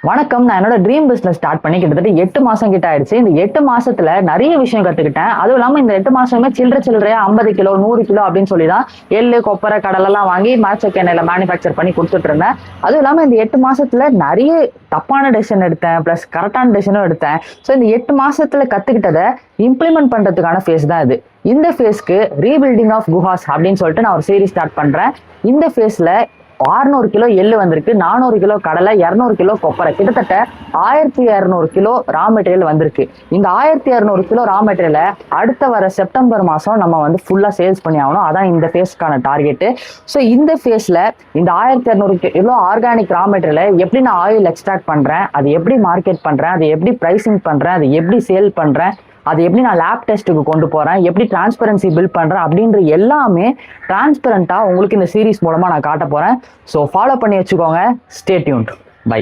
வணக்கம். நான் என்னோட ட்ரீம் பிசினஸ் ஸ்டார்ட் பண்ணி கிட்டத்தட்ட 8 மாசம் கிட்ட ஆயிடுச்சு. இந்த 8 மாசத்துல நிறைய விஷயம் கத்துக்கிட்டேன். அதுவும் இல்லாம இந்த 8 மாசமே சில்லறையா 50 கிலோ 100 கிலோ அப்படின்னு சொல்லிதான் எள்ளு கொப்பரை கடலெல்லாம் வாங்கி மரச்செக்கு எண்ணெயில மேனுஃபேக்சர் பண்ணி கொடுத்துட்டு இருந்தேன். அதுவும் இல்லாம இந்த 8 மாசத்துல நிறைய தப்பான டெசிஷன் எடுத்தேன், பிளஸ் கரெக்டான டெசிஷனும் எடுத்தேன். ஸோ இந்த 8 மாசத்துல கத்துக்கிட்டதை இம்ப்ளிமெண்ட் பண்றதுக்கான ஃபேஸ் தான் இது. இந்த ஃபேஸ்க்கு ரீபில்டிங் ஆஃப் குஹாஸ் அப்படின்னு சொல்லிட்டு நான் ஒரு சீரிஸ் ஸ்டார்ட் பண்றேன். இந்த ஃபேஸ்ல 600 கிலோ எள்ளு வந்திருக்கு, 400 கிலோ கடலை, 200 கிலோ கொப்பரை, கிட்டத்தட்ட 1200 கிலோ ரா மெட்டீரியல் வந்திருக்கு. இந்த 1200 கிலோ ரா மெட்டீரியலை அடுத்த வர செப்டம்பர் மாசம் நம்ம வந்து ஃபுல்லா சேல்ஸ் பண்ணி ஆகணும். அதான் இந்த ஃபேஸ்க்கான டார்கெட்டு. ஸோ இந்த ஃபேஸ்ல இந்த 1200 கிலோ ஆர்கானிக் ரா மெட்டீரியலை எப்படி நான் ஆயில் எக்ஸ்ட்ராக்ட் பண்றேன், அது எப்படி மார்க்கெட் பண்றேன், அது எப்படி பிரைசிங் பண்றேன், அது எப்படி சேல் பண்றேன், அது எப்படி நான் லேப் டெஸ்ட்டுக்கு கொண்டு போறேன், எப்படி டிரான்ஸ்பரன்சி பில்ட் பண்றேன் அப்படின்ற எல்லாமே டிரான்ஸ்பரண்டா உங்களுக்கு இந்த சீரீஸ் மூலமா நான் காட்ட போறேன். ஸோ ஃபாலோ பண்ணி வச்சுக்கோங்க. Stay tuned. பை.